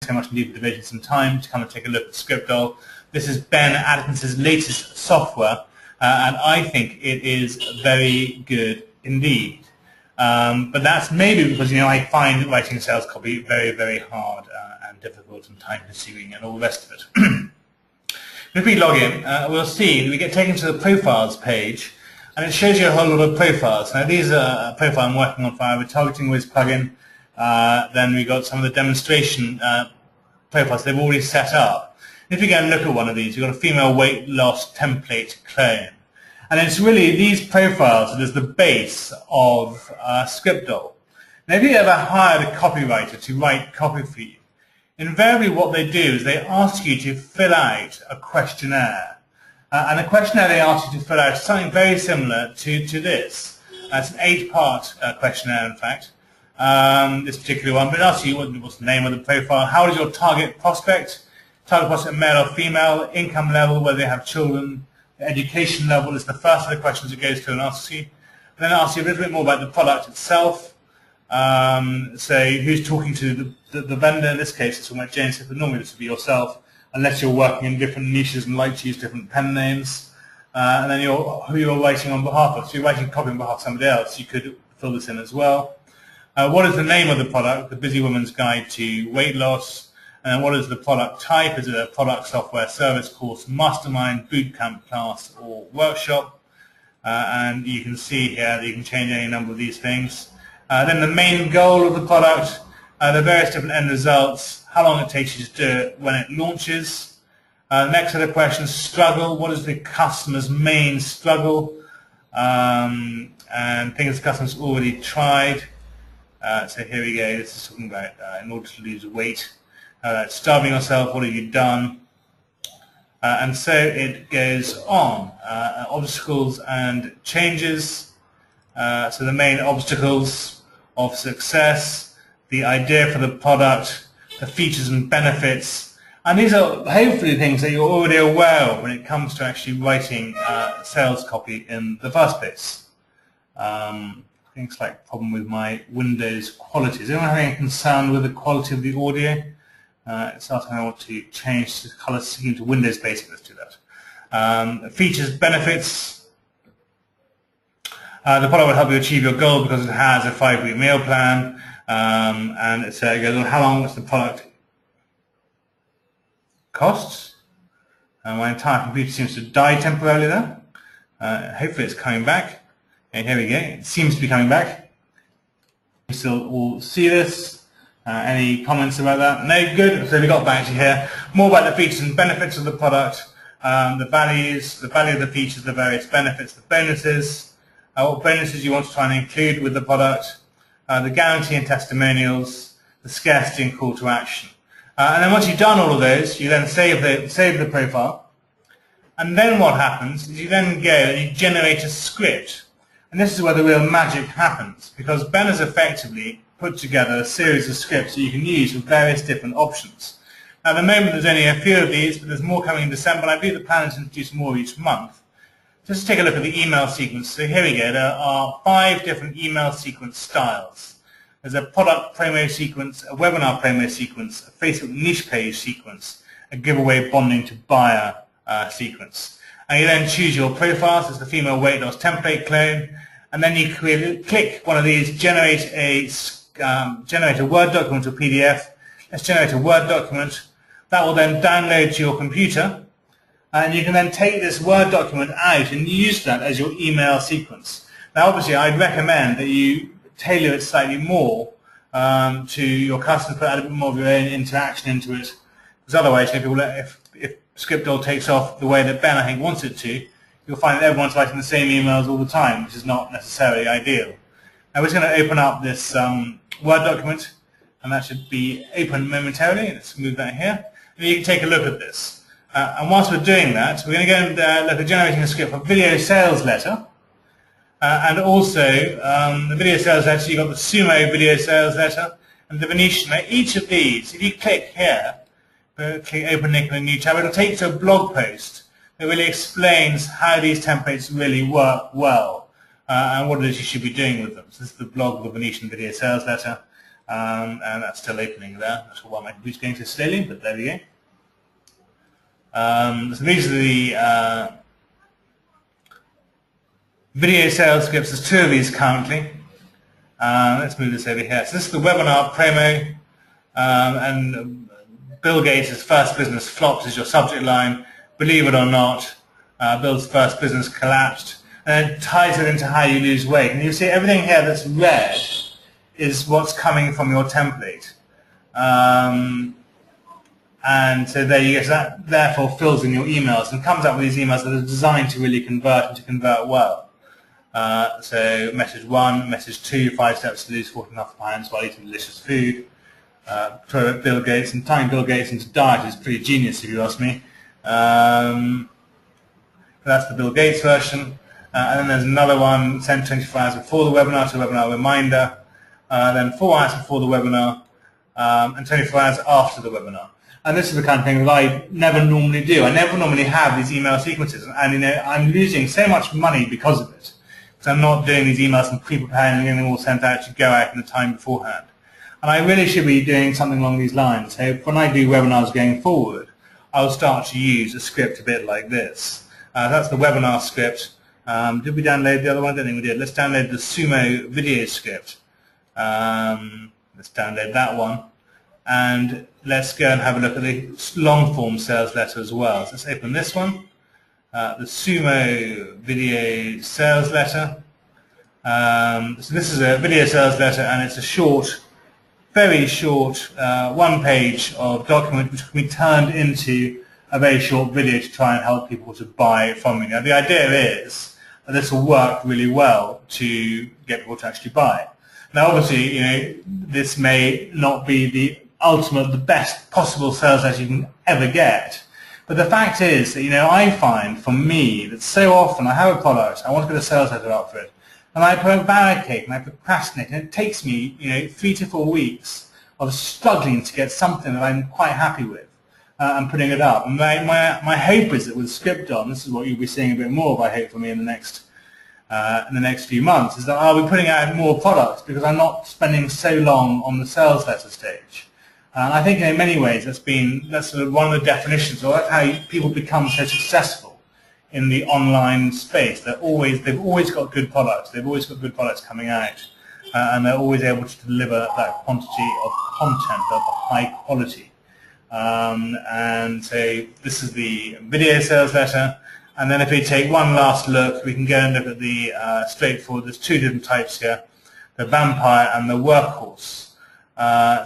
so much indeed for devoting some time to come and take a look at Scriptdoll. This is Ben Atkinson's latest software, and I think it is very good indeed. But that's maybe because I find writing sales copy very, very hard and difficult and time-consuming and all the rest of it. If we log in, we'll see that we get taken to the profiles page, and it shows you a whole lot of profiles. Now these are a profile I'm working on for our Retargeting Whiz plugin. Then we got some of the demonstration profiles they've already set up. If you go and look at one of these, you've got a female weight loss template clone. And it's really these profiles that is the base of Scriptdoll. Now if you ever hired a copywriter to write copy for you, invariably what they do is they ask you to fill out a questionnaire. And the questionnaire they ask you to fill out is something very similar to this. It's an 8-part questionnaire, in fact. This particular one, but it asks you what's the name of the profile, how is your target prospect, male or female, income level, whether they have children, education level is the first of the questions it goes to and asks you. And then it asks you a little bit more about the product itself. So who's talking to the vendor, in this case it's talking about James, but normally this would be yourself, unless you're working in different niches and like to use different pen names. And then who you're writing on behalf of. So you're writing copy on behalf of somebody else, you could fill this in as well. What is the name of the product? The Busy Woman's Guide to Weight Loss. And what is the product type? Is it a product, software, service, course, mastermind, bootcamp, class, or workshop? And you can see here that you can change any number of these things. Then the main goal of the product, the various different end results, how long it takes you to do it when it launches. The next set of questions, struggle. What is the customer's main struggle? And things the customer's already tried. So here we go, this is talking about in order to lose weight, starving yourself, what have you done? And so it goes on. Obstacles and changes. So the main obstacles of success, the idea for the product, the features and benefits. And these are hopefully things that you're already aware of when it comes to actually writing sales copy in the first place. Things like problem with my Windows quality. Is anyone having any concern with the quality of the audio? It's asking I want to change the color scheme to Windows Basic. Let's do that. Features, benefits. The product will help you achieve your goal because it has a 5-week meal plan. And it goes on how long does the product costs. My entire computer seems to die temporarily there. Hopefully it's coming back. And here we go. It seems to be coming back. You still all see this. Any comments about that? No? Good. So we got back to here. More about the features and benefits of the product, the values, the value of the features, the various benefits, the bonuses, what bonuses you want to try and include with the product, the guarantee and testimonials, the scarcity and call to action. And then once you've done all of those, you then save the profile. And then what happens is you then go and you generate a script. And this is where the real magic happens, because Ben has effectively put together a series of scripts that you can use with various different options. Now, at the moment, there's only a few of these, but there's more coming in December, and I believe the plan is to introduce more each month. Just to take a look at the email sequence. So here we go. There are 5 different email sequence styles. There's a product promo sequence, a webinar promo sequence, a Facebook niche page sequence, a giveaway bonding to buyer sequence. And you then choose your profiles. There's the female weight loss template clone, and then you click one of these, generate a Word document or PDF. Let's generate a Word document. That will then download to your computer, and you can then take this Word document out and use that as your email sequence. Now, obviously, I'd recommend that you tailor it slightly more to your customers, put a bit more of your own interaction into it, because otherwise, if Scriptdoll takes off the way that Ben, I think, wants it to, you'll find that everyone's writing the same emails all the time, which is not necessarily ideal. Now we're just going to open up this Word document, and that should be open momentarily. Let's move that here. And you can take a look at this. And whilst we're doing that, we're going to go and look at generating a script for video sales letter. And also, the video sales letter, you've got the Sumo video sales letter, and the Venetian. Now each of these, if you click here, click open link in a new tab, it'll take you to a blog post that really explains how these templates really work well and what it is you should be doing with them. So this is the blog of the Venetian video sales letter. and that's still opening there. Not sure why my computer's going so slowly, but there we go. So these are the video sales scripts. There's 2 of these currently. Let's move this over here. So this is the webinar promo, and Bill Gates' first business flopped is your subject line. Believe it or not, Bill's first business collapsed, and then ties it into how you lose weight. And you see everything here that's red is what's coming from your template. And so there you go. So that therefore fills in your emails and comes up with these emails that are designed to really convert and to convert well. So message 1, message 2, 5 steps to lose 14.5 pounds while eating delicious food. Bill Gates, and tying Bill Gates into diet is pretty genius if you ask me. That's the Bill Gates version. And then there's another one, send 24 hours before the webinar to a webinar reminder. Then 4 hours before the webinar, and 24 hours after the webinar. And this is the kind of thing that I never normally do. I never normally have these email sequences, and you know, I'm losing so much money because of it. So I'm not doing these emails and pre-preparing and getting them all sent out to go out in the time beforehand. And I really should be doing something along these lines. So when I do webinars going forward, I'll start to use a script a bit like this. That's the webinar script. Did we download the other one? I don't think we did. Let's download the Sumo video script. Let's download that one. And let's go and have a look at the long-form sales letter as well. So let's open this one, the Sumo video sales letter. So this is a video sales letter, and it's a short, very short, 1 page of document which can be turned into a very short video to try and help people to buy from me. Now the idea is that this will work really well to get people to actually buy. Now obviously, you know, this may not be the ultimate, the best possible sales letter you can ever get. But the fact is that, you know, I find for me that so often I have a product, I want to get a sales letter out for it, and I prevaricate and I procrastinate, and it takes me, you know, 3 to 4 weeks of struggling to get something that I'm quite happy with and putting it up. And my hope is that with Scriptdoll, and this is what you'll be seeing a bit more of, I hope, for me in the next few months, is that I'll be putting out more products because I'm not spending so long on the sales letter stage. And I think in many ways that's sort of one of the definitions, or that's how people become so successful in the online space. They've always got good products. They've always got good products coming out, and they're always able to deliver that quantity of content of high quality. And so this is the video sales letter. And then if we take one last look, we can go and look at the straightforward. There's 2 different types here, the vampire and the workhorse.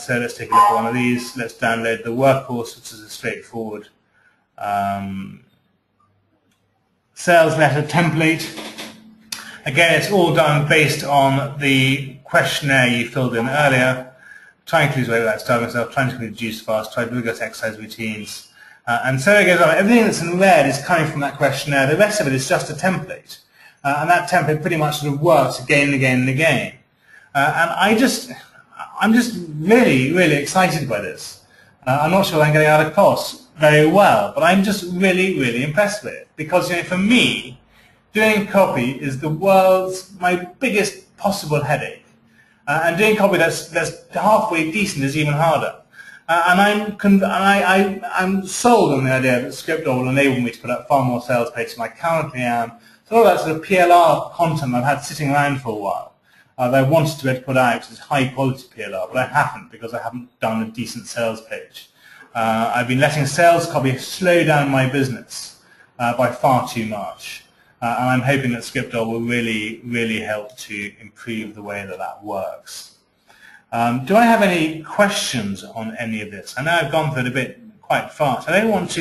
So let's take a look at one of these. Let's download the workhorse, which is a straightforward sales letter template. Again, it's all done based on the questionnaire you filled in earlier. Trying to lose weight without starving myself, trying to reduce fast, trying to rigorous exercise routines. And so it goes on. Everything that's in red is coming from that questionnaire. The rest of it is just a template. And that template pretty much sort of works again and again and again. And I'm just really, really excited by this. I'm not sure I'm getting out across very well, but I'm just really, really impressed with it. Because, you know, for me, doing copy is my biggest possible headache. And doing copy that's halfway decent is even harder. And I'm sold on the idea that Scriptdoll will enable me to put up far more sales pages than I currently am. So all that sort of PLR content I've had sitting around for a while, that I wanted to be able to put out is high quality PLR, but I haven't because I haven't done a decent sales page. I've been letting sales copy slow down my business by far too much. And I'm hoping that Scriptdoll will really, really help to improve the way that that works. Do I have any questions on any of this? I know I've gone through it a bit quite fast. I did behind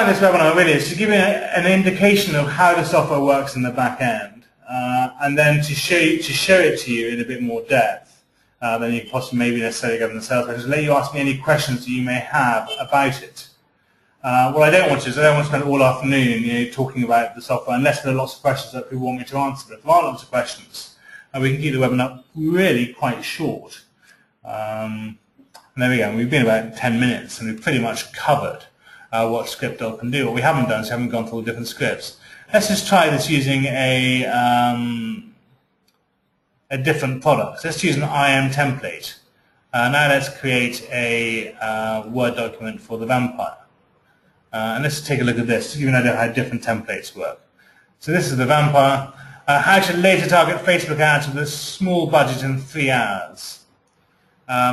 this webinar really is to give you an indication of how the software works in the back end, and then to show it to you in a bit more depth than you possibly maybe necessarily go in the sales page. Let you ask me any questions that you may have about it. What I don't want to do is I don't want to spend all afternoon, you know, talking about the software unless there are lots of questions that people want me to answer. But if there are lots of questions, we can keep the webinar really quite short. And there we go. We've been about 10 minutes and we've pretty much covered what Scriptdoll can do. What we haven't done is we haven't gone through all the different scripts. Let's just try this using a a different product. Let's choose an IM template. Now let's create a Word document for the vampire. And let's take a look at this to give you an idea of how different templates work. So this is the vampire. How to later target Facebook ads with a small budget in 3 hours.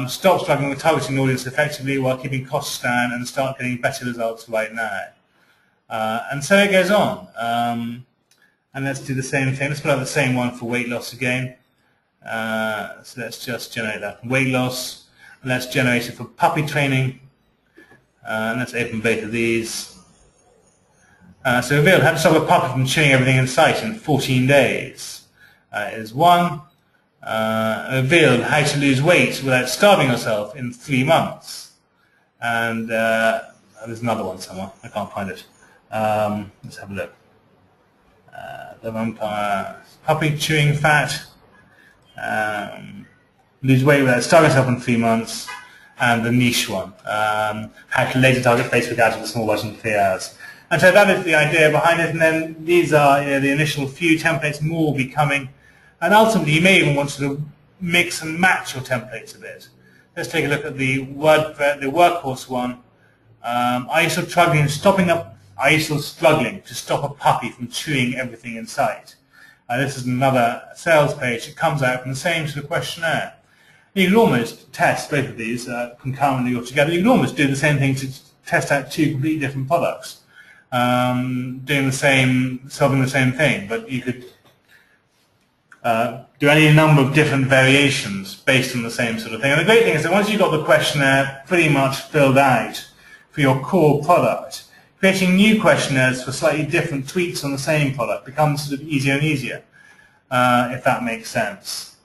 Stop struggling with targeting the audience effectively while keeping costs down and start getting better results right now. And so it goes on. And let's do the same thing. Let's put out the same one for weight loss again. So let's just generate that for weight loss. And let's generate it for puppy training. And let's open both of these. So revealed how to stop a puppy from chewing everything in sight in 14 days is one. Revealed how to lose weight without starving yourself in 3 months. And there's another one somewhere. I can't find it. Let's have a look. The vampire puppy chewing fat. Lose weight without starving yourself in 3 months. And the niche one. How to later target Facebook ads with a small budget in 3 hours. And so that is the idea behind it. And then these are the initial few templates. More will be coming. And ultimately, you may even want to mix and match your templates a bit. Let's take a look at the workhorse one. Are you still struggling to stop a puppy from chewing everything in sight? This is another sales page. It comes out from the same sort of questionnaire. You can almost test both of these concurrently or together. You can almost do the same thing to test out 2 completely different products, solving the same thing. But you could do any number of different variations based on the same sort of thing. And the great thing is that once you've got the questionnaire pretty much filled out for your core product, creating new questionnaires for slightly different tweaks on the same product becomes sort of easier and easier, if that makes sense.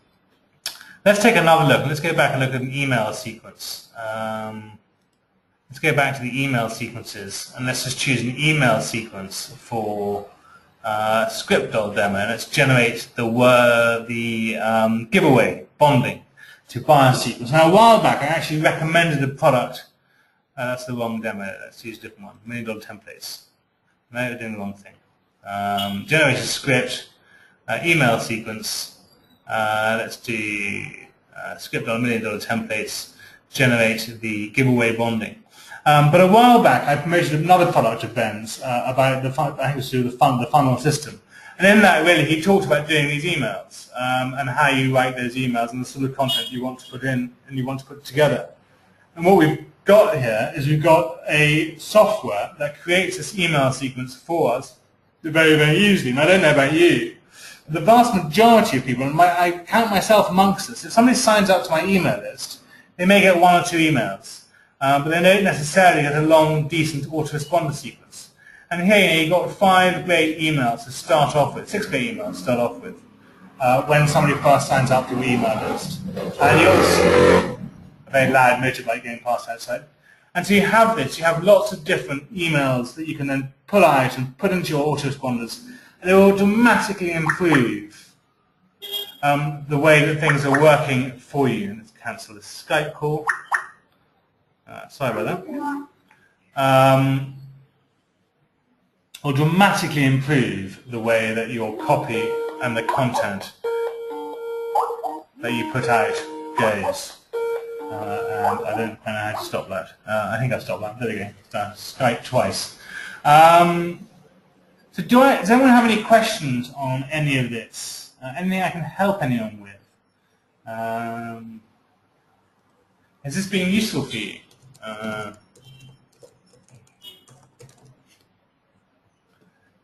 Let's take another look. Let's go back and look at an email sequence. Let's go back to the email sequences, and let's just choose an email sequence for Scriptdoll demo. Let's generate the giveaway bonding to buyer sequence. Now, a while back, I actually recommended a product. That's the wrong demo. Let's use a different one. $1 million templates. No, we're doing the wrong thing. Generate a script, email sequence. Let's do Scriptdoll $1 million templates. Generate the giveaway bonding. But a while back, I promoted another product of Ben's about I think it was to do with the funnel system. And in that, really, he talked about doing these emails and how you write those emails and the sort of content you want to put in and you want to put together. And what we've got here is we've got a software that creates this email sequence for us very, very easily. And I don't know about you, the vast majority of people, and I count myself amongst this, if somebody signs up to my email list, they may get 1 or 2 emails. But they don't necessarily get a long, decent autoresponder sequence. And here you've got 5 great emails to start off with, 6 great emails to start off with, when somebody first signs up to your email list. And you also, a very loud motorbike going past outside. And so you have this, you have lots of different emails that you can then pull out and put into your autoresponders. And it will dramatically improve the way that things are working for you. And let's cancel this Skype call. Sorry about that. Will dramatically improve the way that your copy and the content that you put out goes. And I don't know how to stop that. I think I've stopped that. There we go. Skype twice. So does anyone have any questions on any of this? Anything I can help anyone with? Has this been useful for you?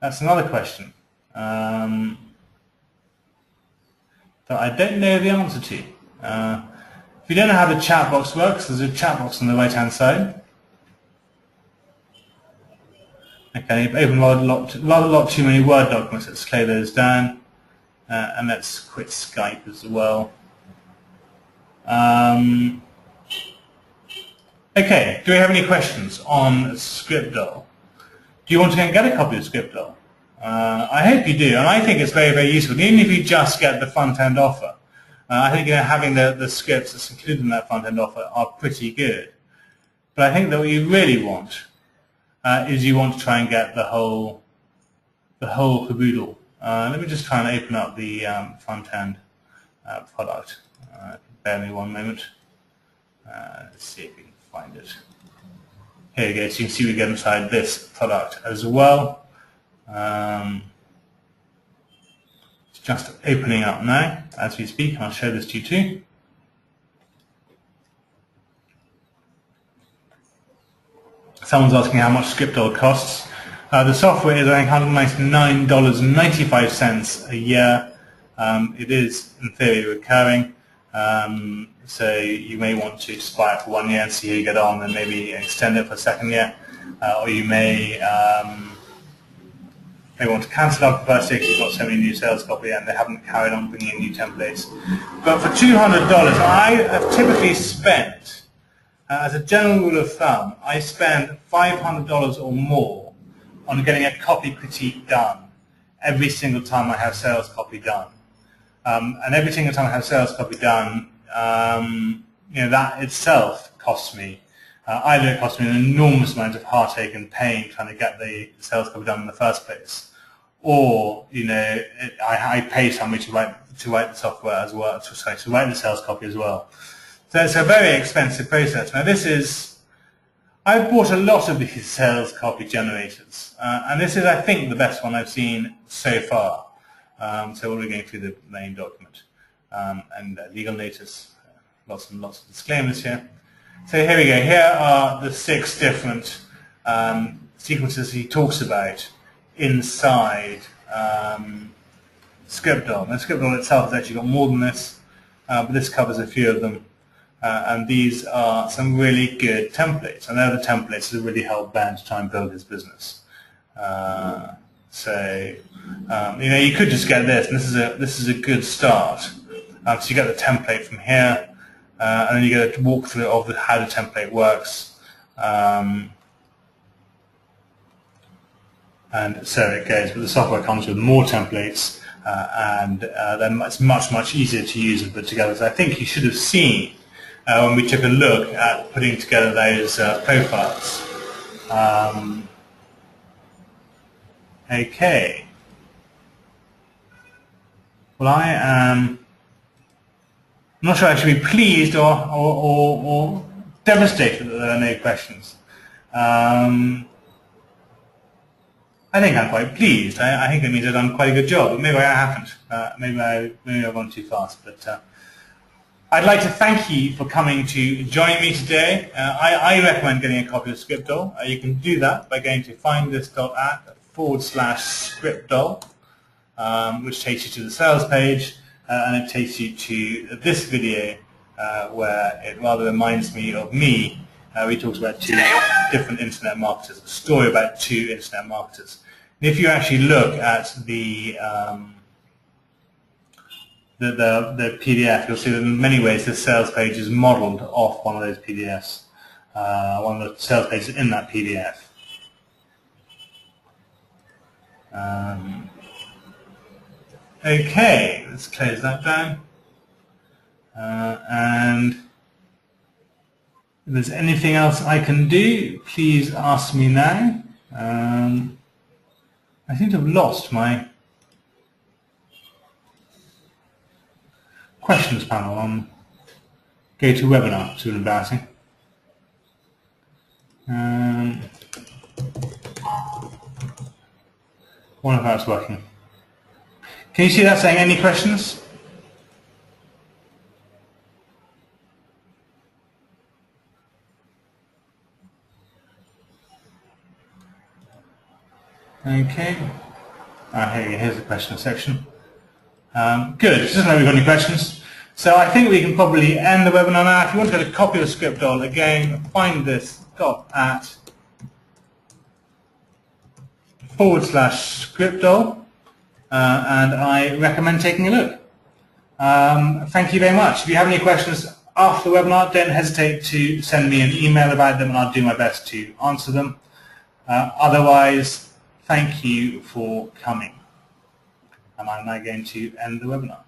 That's another question that I don't know the answer to. If you don't know how the chat box works, there's a chat box on the right-hand side. Okay, you've opened a lot too many Word documents. Let's clear those down, and let's quit Skype as well. Okay, do we have any questions on Scriptdoll? Do you want to go and get a copy of Scriptdoll? I hope you do, and I think it's very, very useful. Even if you just get the front-end offer, I think having the scripts that's included in that front-end offer are pretty good. But I think that what you really want is you want to try and get the whole caboodle. Let me just try and open up the front-end product. Bear me one moment. Let's see if we can find it. Here we go. So you can see we get inside this product as well. It's just opening up now as we speak, and I'll show this to you too. Someone's asking how much Scriptdoll costs. The software is, I think, $199.95 a year. It is, in theory, recurring. So you may want to buy it for 1 year and see how you get on, and maybe extend it for a second year. Or you may want to cancel after the first year because you've got so many new sales copy and they haven't carried on bringing in new templates. But for $200, I have typically spent, as a general rule of thumb, I spend $500 or more on getting a copy critique done every single time I have sales copy done. And every single time I have sales copy done, that itself costs me. Either it costs me an enormous amount of heartache and pain trying to get the sales copy done in the first place, or I pay somebody to write the software as well, to write the sales copy as well. So it's a very expensive process. Now I've bought a lot of these sales copy generators, and this is, I think, the best one I've seen so far. So we're going through the main document and legal notice, lots and lots of disclaimers here. So here we go. Here are the 6 different sequences he talks about inside Scriptdoll. Now, Scriptdoll itself has actually got more than this, but this covers a few of them. And these are some really good templates, and they're the templates that really help Ben to try and build his business. You could just get this, and this is a good start. So you get the template from here, and then you get a walkthrough of how the template works, and so it goes. But the software comes with more templates, and then it's much easier to use and put together. So I think you should have seen when we took a look at putting together those profiles. Okay. Well, I am not sure I should be pleased or devastated that there are no questions. I think I'm quite pleased. I think it means I've done quite a good job, but maybe I haven't. Maybe I've gone too fast. But I'd like to thank you for coming to join me today. I recommend getting a copy of Scriptdoll. You can do that by going to findthis.app/Scriptdoll, which takes you to the sales page, and it takes you to this video where it rather reminds me of me. We talked about 2 different internet marketers, a story about 2 internet marketers. And if you actually look at the PDF, you'll see that in many ways this sales page is modeled off one of those PDFs, one of the sales pages in that PDF. Okay, let's close that down. And if there's anything else I can do, please ask me now. I seem to have lost my questions panel on GoToWebinar. It's really embarrassing. I wonder if that's working. Can you see that saying any questions? Okay. Here's the question section. Good. It doesn't know we've got any questions. So I think we can probably end the webinar now. If you want to get a copy of Scriptdoll, again, find this @/Scriptdoll, and I recommend taking a look. Thank you very much. If you have any questions after the webinar, don't hesitate to send me an email about them, and I'll do my best to answer them. Otherwise, thank you for coming. And I'm now going to end the webinar.